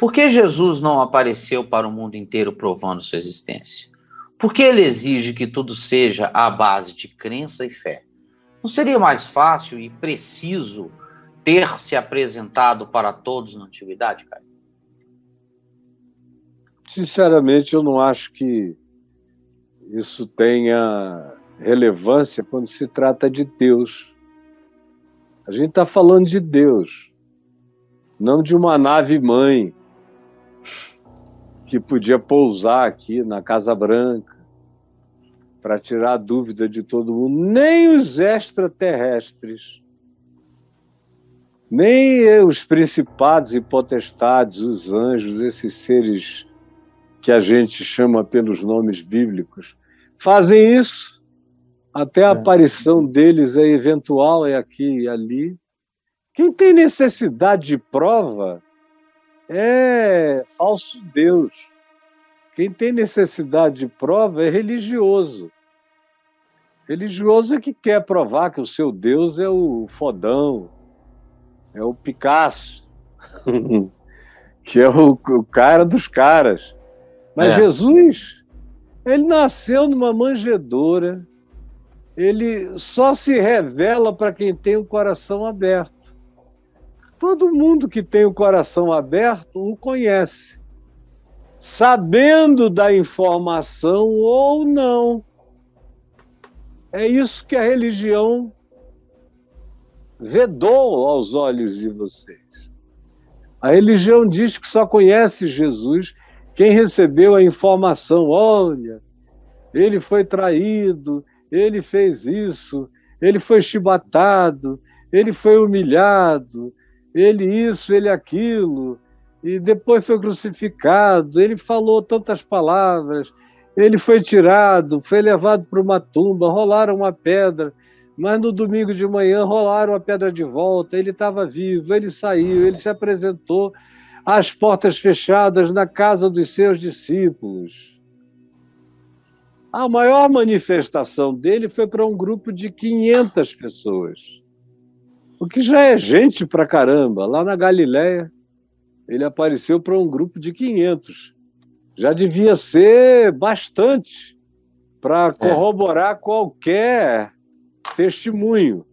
Por que Jesus não apareceu para o mundo inteiro provando sua existência? Por que ele exige que tudo seja à base de crença e fé? Não seria mais fácil e preciso ter se apresentado para todos na antiguidade, cara? Sinceramente, eu não acho que isso tenha relevância quando se trata de Deus. A gente está falando de Deus, não de uma nave-mãe que podia pousar aqui na Casa Branca para tirar a dúvida de todo mundo. Nem os extraterrestres, nem os principados e potestades, os anjos, esses seres que a gente chama pelos nomes bíblicos, fazem isso. Até a aparição deles é eventual, é aqui e ali. Quem tem necessidade de prova é falso Deus. Quem tem necessidade de prova é religioso. Religioso é que quer provar que o seu Deus é o fodão, é o Picasso, que é o cara dos caras. Mas Jesus, ele nasceu numa manjedoura, ele só se revela para quem tem o coração aberto. Todo mundo que tem o coração aberto o conhece, sabendo da informação ou não. É isso que a religião vedou aos olhos de vocês. A religião diz que só conhece Jesus quem recebeu a informação. Olha, ele foi traído, ele fez isso, ele foi chibatado, ele foi humilhado, ele isso, ele aquilo, e depois foi crucificado, ele falou tantas palavras, ele foi tirado, foi levado para uma tumba, rolaram uma pedra, mas no domingo de manhã rolaram a pedra de volta, ele estava vivo, ele saiu, ele se apresentou às portas fechadas na casa dos seus discípulos. A maior manifestação dele foi para um grupo de 500 pessoas, o que já é gente pra caramba. Lá na Galileia, ele apareceu para um grupo de 500. Já devia ser bastante para corroborar qualquer testemunho.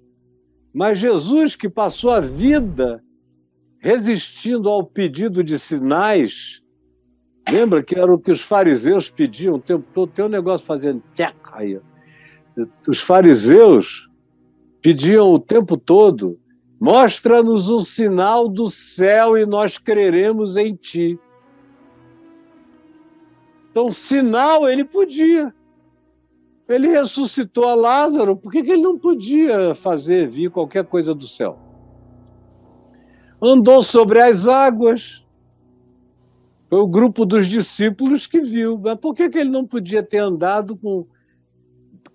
Mas Jesus, que passou a vida resistindo ao pedido de sinais, lembra que era o que os fariseus pediam o tempo todo? Tem um negócio fazendo tchac aí. Os fariseus pediam o tempo todo: mostra-nos um sinal do céu e nós creremos em ti. Então, sinal ele podia. Ele ressuscitou a Lázaro, por que ele não podia vir qualquer coisa do céu? Andou sobre as águas, foi o grupo dos discípulos que viu. Mas por que ele não podia ter andado com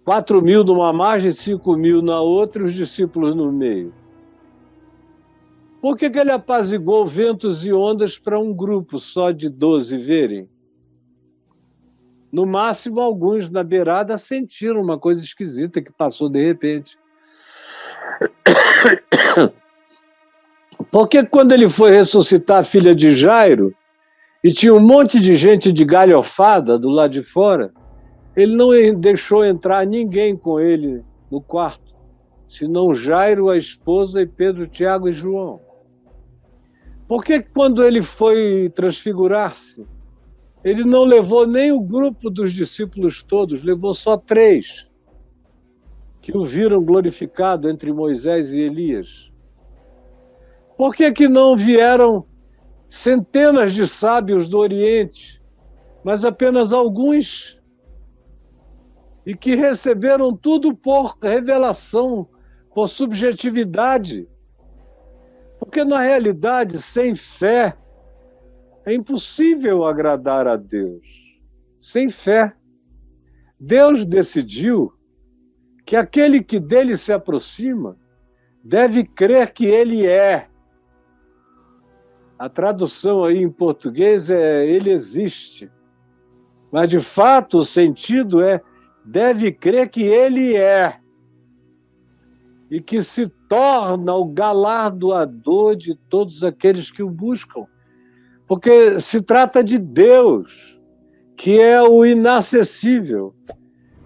4.000 numa margem, 5.000 na outra e os discípulos no meio? Por que ele apaziguou ventos e ondas para um grupo só de 12 verem? No máximo, alguns na beirada sentiram uma coisa esquisita que passou de repente. Porque quando ele foi ressuscitar a filha de Jairo, e tinha um monte de gente de galhofada do lado de fora, ele não deixou entrar ninguém com ele no quarto, senão Jairo, a esposa, e Pedro, Tiago e João. Por que quando ele foi transfigurar-se, ele não levou nem o grupo dos discípulos todos, levou só 3, que o viram glorificado entre Moisés e Elias? Por que não vieram centenas de sábios do Oriente, mas apenas alguns, e que receberam tudo por revelação, por subjetividade? Porque, na realidade, sem fé, é impossível agradar a Deus. Sem fé. Deus decidiu que aquele que dele se aproxima deve crer que ele é. A tradução aí em português é ele existe. Mas, de fato, o sentido é deve crer que ele é. E que se torna o galardoador de todos aqueles que o buscam. Porque se trata de Deus, que é o inacessível,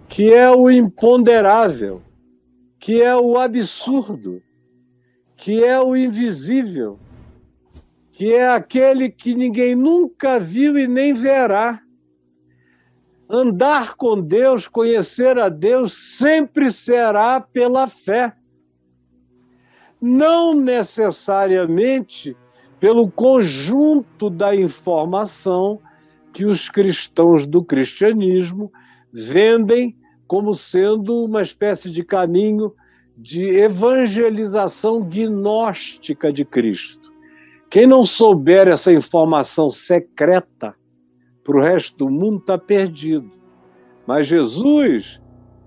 que é o imponderável, que é o absurdo, que é o invisível, que é aquele que ninguém nunca viu e nem verá. Andar com Deus, conhecer a Deus, sempre será pela fé. Não necessariamente pelo conjunto da informação que os cristãos do cristianismo vendem como sendo uma espécie de caminho de evangelização gnóstica de Cristo. Quem não souber essa informação secreta para o resto do mundo está perdido. Mas Jesus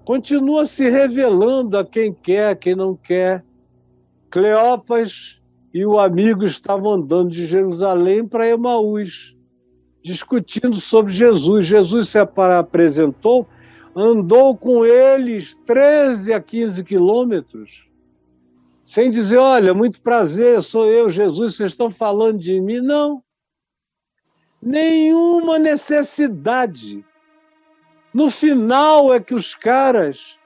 continua se revelando a quem quer, a quem não quer. Cleopas e o amigo estavam andando de Jerusalém para Emaús, discutindo sobre Jesus. Jesus se apresentou, andou com eles 13 a 15 quilômetros, sem dizer, olha, muito prazer, sou eu, Jesus, vocês estão falando de mim. Não. Nenhuma necessidade. No final é que os caras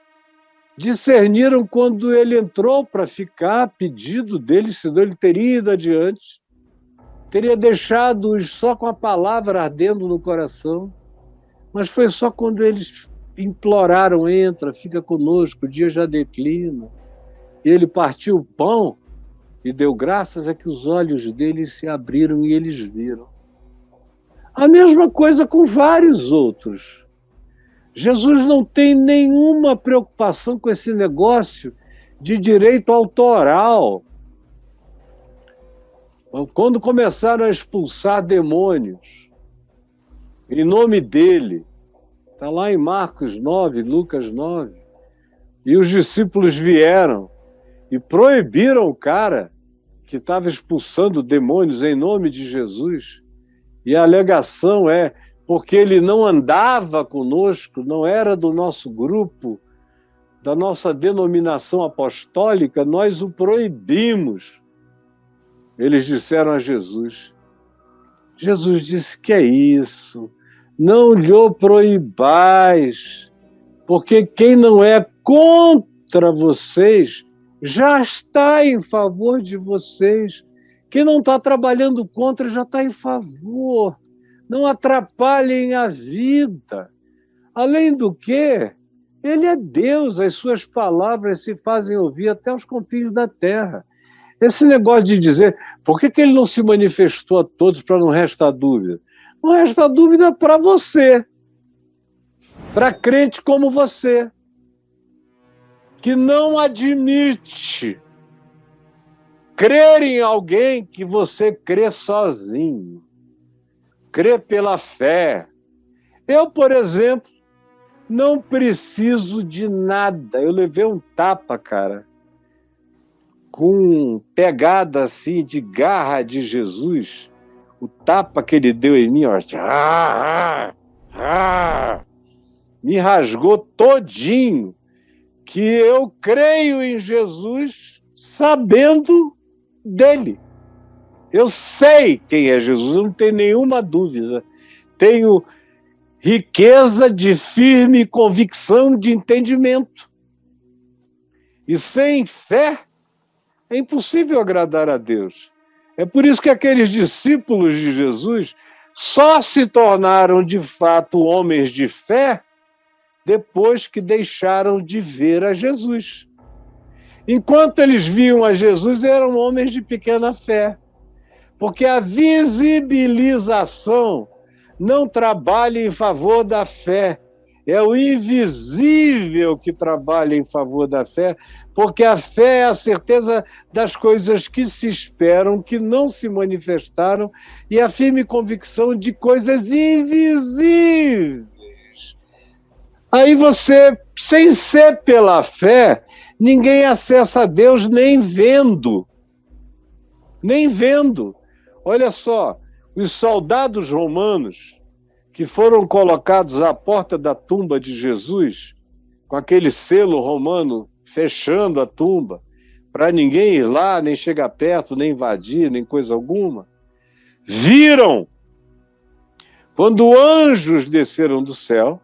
discerniram quando ele entrou para ficar a pedido deles, senão ele teria ido adiante, teria deixado-os só com a palavra ardendo no coração, mas foi só quando eles imploraram, entra, fica conosco, o dia já declina. E ele partiu o pão e deu graças a que os olhos deles se abriram e eles viram. A mesma coisa com vários outros. Jesus não tem nenhuma preocupação com esse negócio de direito autoral. Quando começaram a expulsar demônios, em nome dele, está lá em Marcos 9, Lucas 9, e os discípulos vieram e proibiram o cara que estava expulsando demônios em nome de Jesus, e a alegação é porque ele não andava conosco, não era do nosso grupo, da nossa denominação apostólica, nós o proibimos. Eles disseram a Jesus. Jesus disse, que é isso? Não lhe proibais, porque quem não é contra vocês já está em favor de vocês. Quem não está trabalhando contra já está em favor. Não atrapalhem a vida. Além do que, ele é Deus, as suas palavras se fazem ouvir até os confins da terra. Esse negócio de dizer, por que ele não se manifestou a todos para não restar dúvida? Não resta dúvida para você, para crente como você, que não admite crer em alguém que você crê sozinho. Crê pela fé. Eu, por exemplo, não preciso de nada. Eu levei um tapa, cara, com pegada assim de garra de Jesus. O tapa que ele deu em mim, ó, me rasgou todinho. Que eu creio em Jesus sabendo dele. Eu sei quem é Jesus, eu não tenho nenhuma dúvida. Tenho riqueza de firme convicção de entendimento. E sem fé é impossível agradar a Deus. É por isso que aqueles discípulos de Jesus só se tornaram de fato homens de fé depois que deixaram de ver a Jesus. Enquanto eles viam a Jesus, eram homens de pequena fé. Porque a visibilização não trabalha em favor da fé. É o invisível que trabalha em favor da fé, porque a fé é a certeza das coisas que se esperam, que não se manifestaram, e a firme convicção de coisas invisíveis. Aí você, sem ser pela fé, ninguém acessa a Deus nem vendo. Nem vendo. Olha só, os soldados romanos que foram colocados à porta da tumba de Jesus, com aquele selo romano fechando a tumba, para ninguém ir lá, nem chegar perto, nem invadir, nem coisa alguma, viram quando anjos desceram do céu,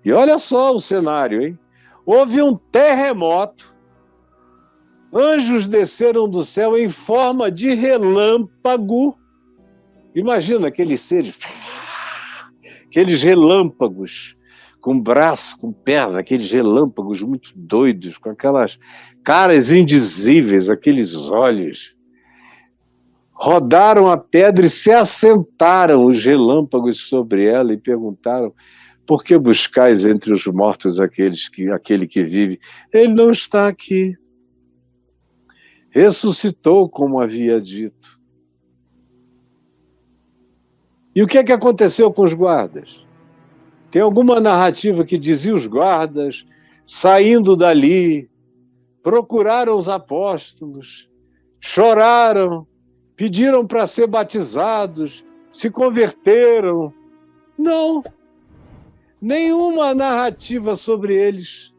e olha só o cenário, hein? Houve um terremoto, anjos desceram do céu em forma de relâmpago. Imagina aqueles seres, aqueles relâmpagos, com braço, com perna, aqueles relâmpagos muito doidos, com aquelas caras indizíveis, aqueles olhos. Rodaram a pedra e se assentaram os relâmpagos sobre ela e perguntaram: por que buscais entre os mortos aquele que vive? Ele não está aqui. Ressuscitou, como havia dito. E o que é que aconteceu com os guardas? Tem alguma narrativa que dizia os guardas, saindo dali, procuraram os apóstolos, choraram, pediram para ser batizados, se converteram. Não, nenhuma narrativa sobre eles.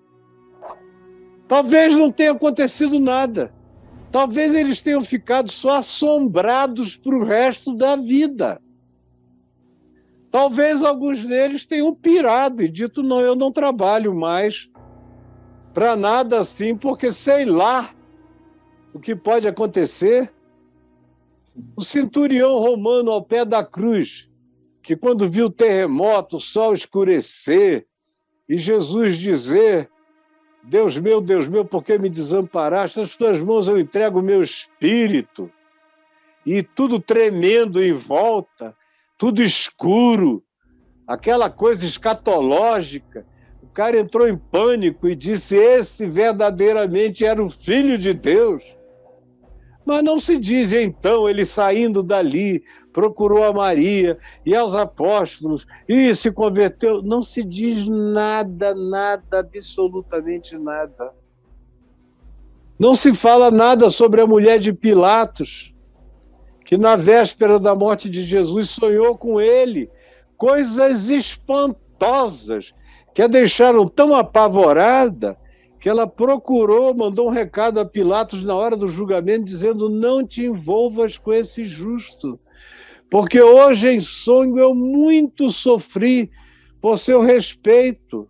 Talvez não tenha acontecido nada. Talvez eles tenham ficado só assombrados para o resto da vida. Talvez alguns deles tenham pirado e dito: não, eu não trabalho mais para nada assim, porque sei lá o que pode acontecer. O centurião romano ao pé da cruz, que quando viu o terremoto, o sol escurecer, e Jesus dizer: Deus meu, por que me desamparaste? Nas tuas mãos eu entrego o meu espírito. E tudo tremendo em volta, tudo escuro, aquela coisa escatológica. O cara entrou em pânico e disse: esse verdadeiramente era o Filho de Deus. Mas não se diz, então, ele saindo dali, procurou a Maria e aos apóstolos e se converteu. Não se diz nada, absolutamente nada. Não se fala nada sobre a mulher de Pilatos, que na véspera da morte de Jesus sonhou com ele coisas espantosas que a deixaram tão apavorada que ela procurou, mandou um recado a Pilatos na hora do julgamento, dizendo: não te envolvas com esse justo, porque hoje em sonho eu muito sofri por seu respeito.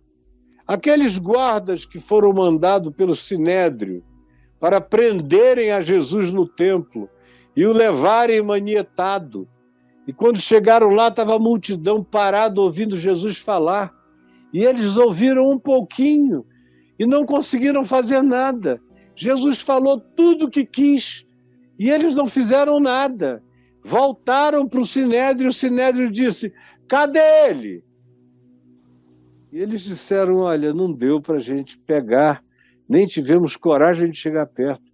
Aqueles guardas que foram mandados pelo Sinédrio para prenderem a Jesus no templo e o levarem manietado, e quando chegaram lá estava a multidão parada ouvindo Jesus falar, e eles ouviram um pouquinho e não conseguiram fazer nada. Jesus falou tudo o que quis e eles não fizeram nada. Voltaram para o Sinédrio disse: cadê ele? E eles disseram: olha, não deu para a gente pegar, nem tivemos coragem de chegar perto,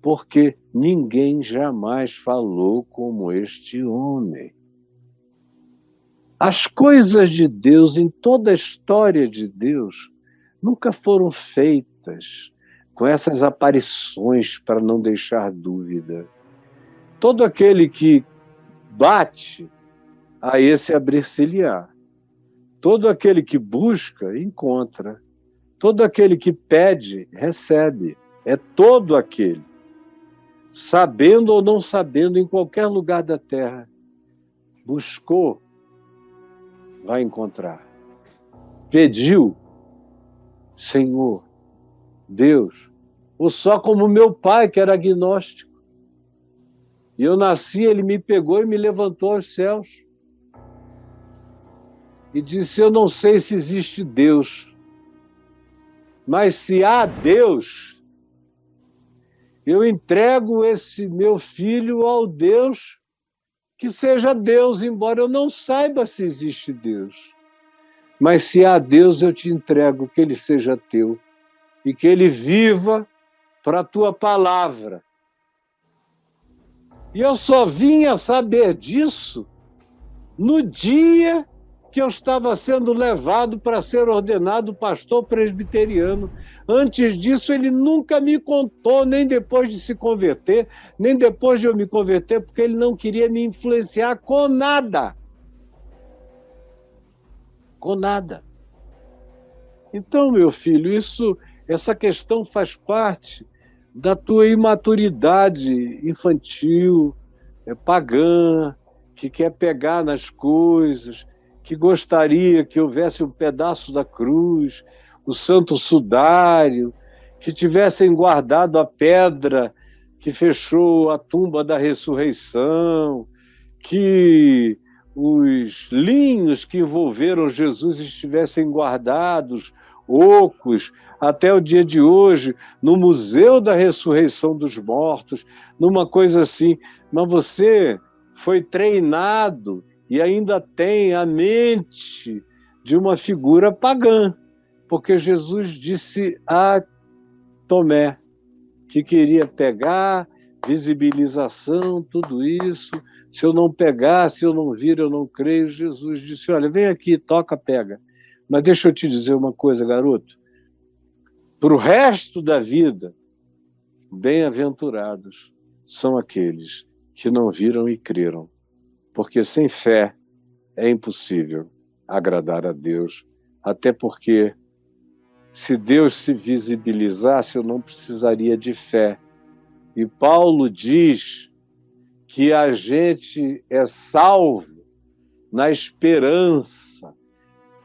porque ninguém jamais falou como este homem. As coisas de Deus, em toda a história de Deus, nunca foram feitas com essas aparições para não deixar dúvida. Todo aquele que bate, a esse abrir-se-lhe-á. Todo aquele que busca, encontra. Todo aquele que pede, recebe. É todo aquele. Sabendo ou não sabendo, em qualquer lugar da terra, buscou, vai encontrar. Pediu, Senhor, Deus, ou só como meu pai, que era agnóstico. E eu nasci, ele me pegou e me levantou aos céus. E disse: eu não sei se existe Deus, mas se há Deus, eu entrego esse meu filho ao Deus que seja Deus, embora eu não saiba se existe Deus. Mas se há Deus, eu te entrego, que ele seja teu e que ele viva para a tua palavra. E eu só vim a saber disso no dia que eu estava sendo levado para ser ordenado pastor presbiteriano. Antes disso, ele nunca me contou, nem depois de se converter, nem depois de eu me converter, porque ele não queria me influenciar com nada. Com nada. Então, meu filho, essa questão faz parte da tua imaturidade infantil, pagã, que quer pegar nas coisas, que gostaria que houvesse um pedaço da cruz, o santo sudário, que tivessem guardado a pedra que fechou a tumba da ressurreição, que os linhos que envolveram Jesus estivessem guardados, ocos, até o dia de hoje, no Museu da Ressurreição dos Mortos, numa coisa assim. Mas você foi treinado e ainda tem a mente de uma figura pagã, porque Jesus disse a Tomé que queria pegar visibilização, tudo isso. Se eu não pegar, se eu não vir, eu não creio. Jesus disse, olha, vem aqui, toca, pega. Mas deixa eu te dizer uma coisa, garoto. Para o resto da vida, bem-aventurados são aqueles que não viram e creram, porque sem fé é impossível agradar a Deus, até porque se Deus se visibilizasse, eu não precisaria de fé. E Paulo diz que a gente é salvo na esperança,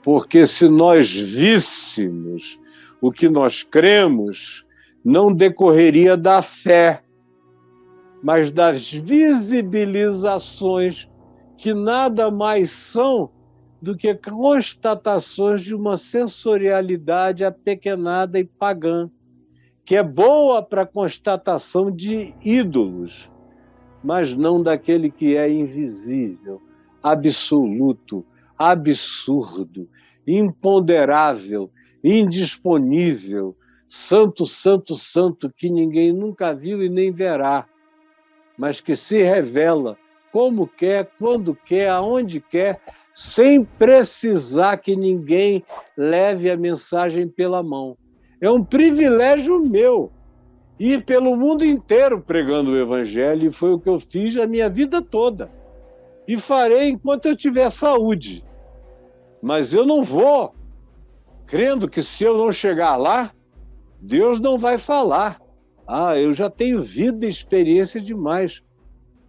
porque se nós víssemos o que nós cremos, não decorreria da fé, mas das visibilizações, que nada mais são do que constatações de uma sensorialidade apequenada e pagã, que é boa para a constatação de ídolos, mas não daquele que é invisível, absoluto, absurdo, imponderável, indisponível, santo, santo, santo, que ninguém nunca viu e nem verá, mas que se revela como quer, quando quer, aonde quer, sem precisar que ninguém leve a mensagem pela mão. É um privilégio meu ir pelo mundo inteiro pregando o Evangelho, e foi o que eu fiz a minha vida toda. E farei enquanto eu tiver saúde. Mas eu não vou crendo que se eu não chegar lá, Deus não vai falar. Eu já tenho vida e experiência demais.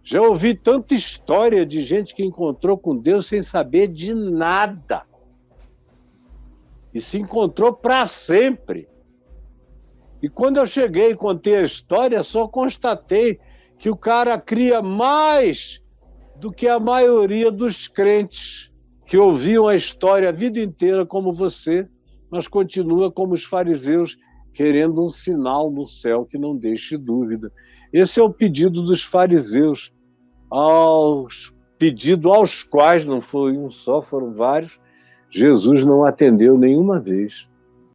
Já ouvi tanta história de gente que encontrou com Deus sem saber de nada. E se encontrou para sempre. E quando eu cheguei e contei a história, só constatei que o cara cria mais do que a maioria dos crentes que ouviam a história a vida inteira como você, mas continua como os fariseus, querendo um sinal no céu que não deixe dúvida. Esse é o pedido dos fariseus, pedido aos quais, não foi um só, foram vários, Jesus não atendeu nenhuma vez.